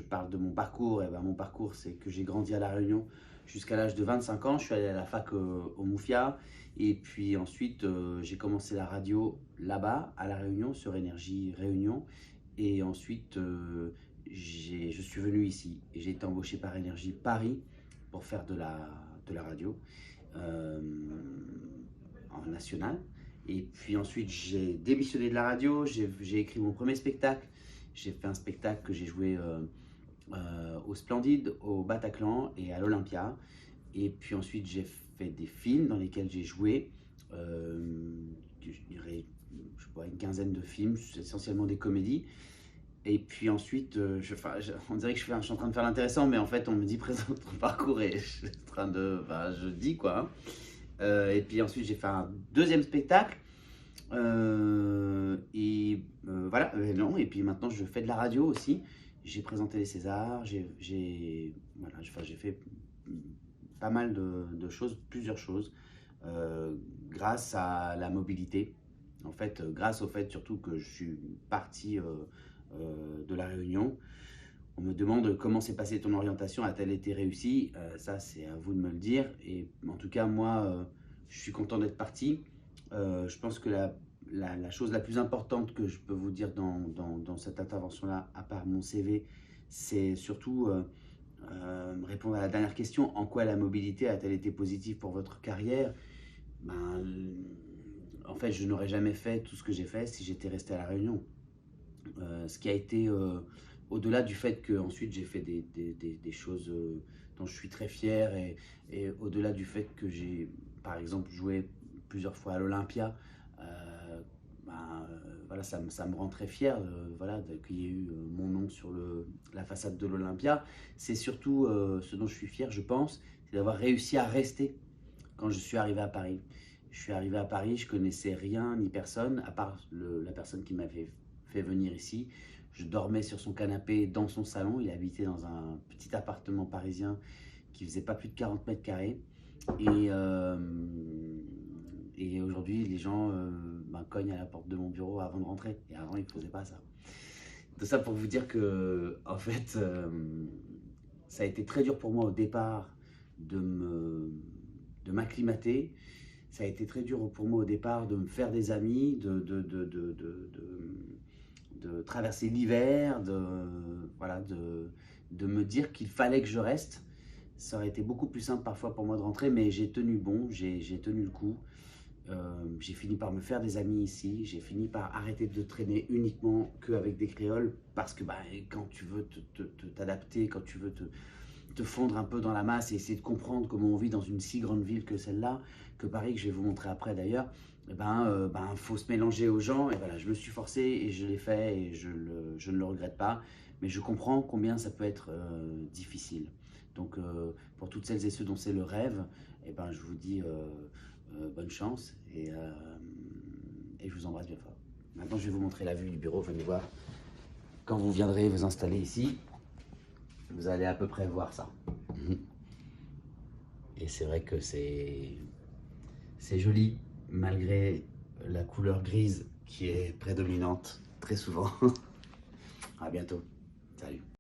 parle de mon parcours, et ben, mon parcours, c'est que j'ai grandi à La Réunion jusqu'à l'âge de 25 ans. Je suis allé à la fac au Moufia. Et puis ensuite, j'ai commencé la radio là-bas, à La Réunion, sur Énergie Réunion. Et ensuite, je suis venu ici et j'ai été embauché par Énergie Paris pour faire de la radio euh, en national. Et puis ensuite, j'ai démissionné de la radio, j'ai écrit mon premier spectacle. J'ai fait un spectacle que j'ai joué au Splendide, au Bataclan et à l'Olympia. Et puis ensuite, j'ai fait des films dans lesquels j'ai joué. Je dirais, je sais pas, une quinzaine de films, essentiellement des comédies. Et puis ensuite, on dirait que je suis en train de faire l'intéressant, mais en fait, on me dit présente ton parcours et je suis en train de. Enfin, je dis quoi, hein. Et puis ensuite, j'ai fait un deuxième spectacle. Voilà, non, et puis maintenant, je fais de la radio aussi. J'ai présenté les Césars, voilà, enfin, j'ai fait pas mal de choses, plusieurs choses, grâce à la mobilité. En fait, grâce au fait surtout que je suis parti de La Réunion. On me demande comment s'est passée ton orientation, a-t-elle été réussie? Ça, c'est à vous de me le dire. Et en tout cas, moi, je suis content d'être parti. Je pense que la chose la plus importante que je peux vous dire dans cette intervention-là, à part mon CV, c'est surtout répondre à la dernière question. En quoi la mobilité a-t-elle été positive pour votre carrière? Ben, en fait, je n'aurais jamais fait tout ce que j'ai fait si j'étais resté à La Réunion. Ce qui a été au-delà du fait que ensuite j'ai fait des choses dont je suis très fier et au-delà du fait que j'ai par exemple joué plusieurs fois à l'Olympia, voilà, ça me rend très fier voilà, qu'il y ait eu mon nom sur la façade de l'Olympia. C'est surtout ce dont je suis fier, je pense, c'est d'avoir réussi à rester quand je suis arrivé à Paris. Je suis arrivé à Paris, je connaissais rien ni personne, à part la personne qui m'avait fait venir ici. Je dormais sur son canapé dans son salon. Il habitait dans un petit appartement parisien qui faisait pas plus de 40 mètres carrés. Et, euh, et aujourd'hui, les gens cognent à la porte de mon bureau avant de rentrer. Et avant, ils ne faisaient pas ça. Tout ça pour vous dire que, en fait, ça a été très dur pour moi au départ de m'acclimater. Ça a été très dur pour moi au départ de me faire des amis, de traverser l'hiver, voilà, de me dire qu'il fallait que je reste. Ça aurait été beaucoup plus simple parfois pour moi de rentrer, mais j'ai tenu bon, j'ai tenu le coup. J'ai fini par me faire des amis ici, j'ai fini par arrêter de traîner uniquement qu'avec des créoles, parce que quand tu veux t'adapter, quand tu veux te fondre un peu dans la masse et essayer de comprendre comment on vit dans une si grande ville que celle-là, que Paris, que je vais vous montrer après d'ailleurs, faut se mélanger aux gens. Et voilà, je me suis forcé et je l'ai fait et je ne le regrette pas. Mais je comprends combien ça peut être difficile. Donc pour toutes celles et ceux dont c'est le rêve, je vous dis bonne chance et je vous embrasse bien fort. Maintenant, je vais vous montrer la vue du bureau. Venez voir. Quand vous viendrez vous installer ici, vous allez à peu près voir ça. Et c'est vrai que c'est joli, malgré la couleur grise qui est prédominante très souvent. À bientôt. Salut.